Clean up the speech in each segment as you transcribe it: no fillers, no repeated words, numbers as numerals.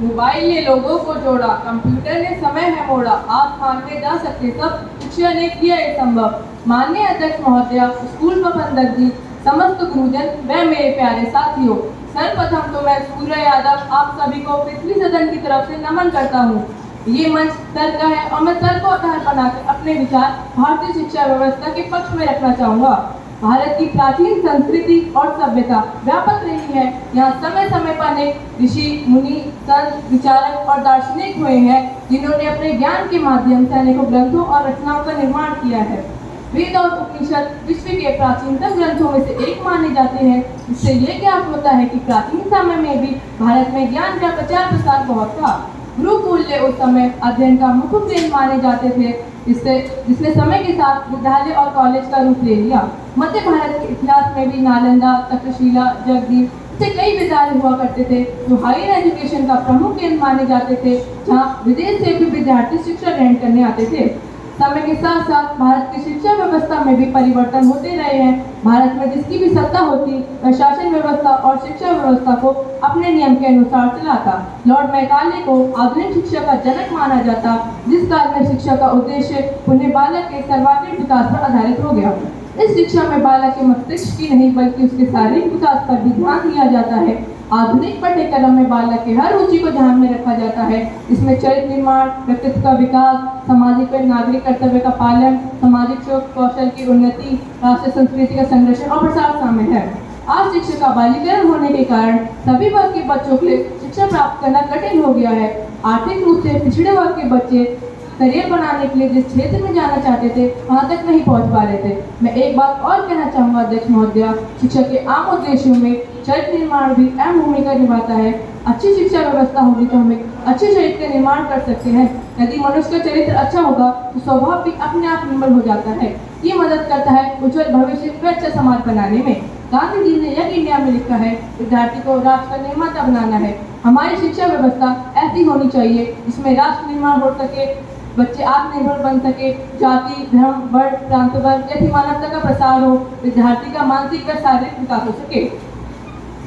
Mobile ने लोगों को जोड़ा, कंप्यूटर ने समय है मोड़ा, आप मानने जा सकते सब, शिक्षा ने किया ये संभव। माननीय अध्यक्ष महोदया, स्कूल प्रबंधक जी, समस्त गुरुजन व मेरे प्यारे साथियों, सर्वप्रथम तो मैं सूर्य यादव आप सभी को पृथ्वी सदन की तरफ से नमन करता हूँ। ये मंच सर का है और मैं सर को आधार बनाकर अपने विचार भारतीय शिक्षा व्यवस्था के पक्ष में रखना चाहूँगा। भारत की प्राचीन संस्कृति और सभ्यता व्यापक रही है। यहाँ समय समय पर अनेक ऋषि मुनि संत विचारक और दार्शनिक हुए हैं, जिन्होंने अपने ज्ञान के माध्यम से अनेकों ग्रंथों और रचनाओं का निर्माण किया है। वेद और उपनिषद विश्व के प्राचीनतम ग्रंथों में से एक माने जाते हैं। इससे ये ज्ञात होता है कि प्राचीन समय में भी भारत में ज्ञान का प्रचार प्रसार बहुत था। गुरुकुल उस समय अध्ययन का मुख्य केंद्र माने जाते थे, जिसने समय के साथ विद्यालय और कॉलेज का रूप ले लिया। मध्य भारत के इतिहास में भी नालंदा, तक्षशिला, जगदीश से कई विद्यालय हुआ करते थे, जो हायर एजुकेशन का प्रमुख केंद्र माने जाते थे, जहाँ विदेश से भी विद्यार्थी शिक्षा ग्रहण करने आते थे। समय के साथ साथ भारत की शिक्षा व्यवस्था में भी परिवर्तन होते रहे हैं। भारत में जिसकी भी सत्ता होती, वह शासन व्यवस्था और शिक्षा व्यवस्था को अपने नियम के अनुसार चलाता। लॉर्ड मैकाले को आधुनिक शिक्षा का जनक माना जाता, जिस काल में शिक्षा का उद्देश्य उन्हें बालक के सर्वांगीण विकास पर आधारित हो गया। इस शिक्षा में बालक के मस्तिष्क की नहीं बल्कि उसके शारीरिक विकास पर भी ध्यान दिया जाता है। आधुनिक पाठ्यक्रम में बालक के हर रुचि को ध्यान में रखा जाता है। इसमें चरित्र निर्माण, व्यक्तित्व का विकास, सामाजिक व नागरिक कर्तव्य का पालन, सामाजिक कौशल की उन्नति, राष्ट्रीय संस्कृति का संरक्षण और प्रसार शामिल है। आज शिक्षा का बालीकरण होने के कारण सभी वर्ग के बच्चों के लिए शिक्षा प्राप्त करना कठिन हो गया है। आर्थिक रूप से पिछड़े वर्ग के बच्चे करियर बनाने के लिए जिस क्षेत्र में जाना चाहते थे, वहाँ तक नहीं पहुँच पा रहे थे। मैं एक बात और कहना चाहूँगा अध्यक्ष महोदया, शिक्षा के आम उद्देश्यों में चरित्र निर्माण भी अहम भूमिका निभाता है। अच्छी शिक्षा व्यवस्था होगी तो हम एक अच्छे चरित्र का निर्माण कर सकते हैं। यदि मनुष्य का चरित्र अच्छा होगा तो स्वभाव भी अपने आप निर्मल हो जाता है। ये मदद करता है उज्जवल भविष्य व अच्छा समाज बनाने में। गांधी जी ने यंग इंडिया में लिखा है, विद्यार्थी को राष्ट्र का निर्माता बनाना है। हमारी शिक्षा व्यवस्था ऐसी होनी चाहिए जिसमें राष्ट्र निर्माण हो सके, बच्चे आत्मनिर्भर बन सके, जाति, धर्म, वर्ण, प्रांत, वर्ग जैसी मानवता का प्रसार हो, विद्यार्थी का मानसिक व शारीरिक विकास हो सके।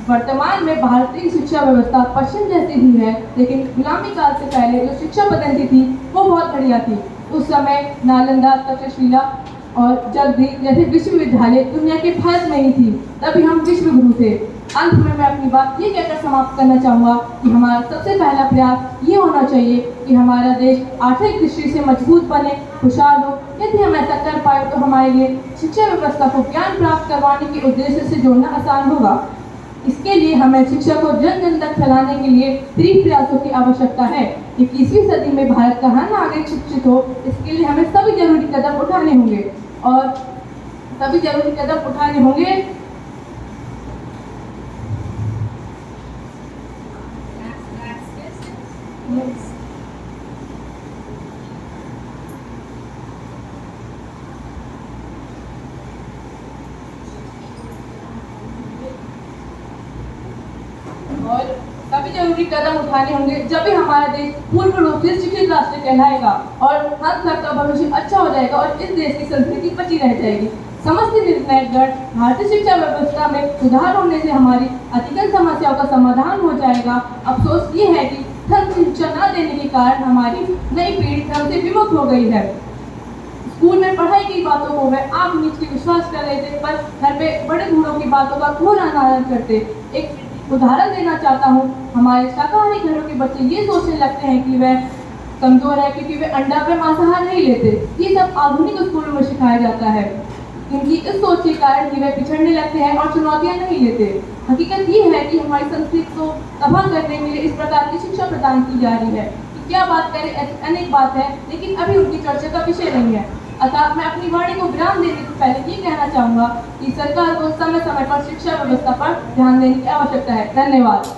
वर्तमान में भारतीय शिक्षा व्यवस्था पश्चिम जैसी ही है, लेकिन गुलामी काल से पहले जो शिक्षा पद्धति थी वो बहुत बढ़िया थी। उस समय नालंदा, तक्षशिला और जगदीश जैसे विश्वविद्यालय दुनिया के भारत में ही थी, तभी हम विश्व गुरु थे। अंत में मैं अपनी बात ये कहकर समाप्त करना चाहूँगा कि हमारा सबसे पहला प्रयास ये होना चाहिए कि हमारा देश आर्थिक दृष्टि से मजबूत बने, खुशहाल हो। यदि हम ऐसा कर पाए तो हमारे लिए शिक्षा व्यवस्था को ज्ञान प्राप्त करवाने के उद्देश्य से जोड़ना आसान होगा। इसके लिए हमें शिक्षा को जन जन तक फैलाने के लिए तीव्र प्रयासों की आवश्यकता है। 21वीं सदी में भारत का हर नागरिक शिक्षित हो, इसके लिए हमें सभी जरूरी कदम उठाने होंगे और सभी जरूरी कदम उठाने होंगे। और सभी जरूरी कदम उठाने होंगे, जब भी हमारा देश पूर्ण रूप से शिक्षित राष्ट्र कहलाएगा और हर सबका भविष्य अच्छा हो जाएगा और इस देश की संस्कृति बची रह जाएगी। समस्त निर्णायकगण भारतीय शिक्षा व्यवस्था में सुधार होने से हमारी अधिकांश समस्याओं का समाधान हो जाएगा। अफसोस ये है कि धर्म शिक्षा न देने के कारण हमारी नई पीढ़ी धर्म से विमुख हो गई है। स्कूल में पढ़ाई की बातों को वह आम नीच के विश्वास कर रहे थे, पर घर पे बड़े बूढ़ों की बातों का घोर अनादर करते। एक उदाहरण देना चाहता हूँ, हमारे शाकाहारी घरों के बच्चे ये सोचने लगते हैं कि वह कमजोर है क्योंकि वे अंडा व मांसाहार नहीं लेते। ये सब आधुनिक स्कूलों में सिखाया जाता है। इनकी इस सोच के कारण ही वे पिछड़ने लगते हैं और चुनौतियां नहीं लेते। हकीकत ये है कि हमारी संस्कृति को तबाह करने के लिए इस प्रकार की शिक्षा प्रदान की जा रही है। क्या बात करें, ऐसी अनेक बात है, लेकिन अभी उनकी चर्चा का विषय नहीं है। अतः मैं अपनी वाणी को विराम देने से पहले ये कहना चाहूँगा कि सरकार को समय समय पर शिक्षा व्यवस्था पर ध्यान देने की आवश्यकता है। धन्यवाद।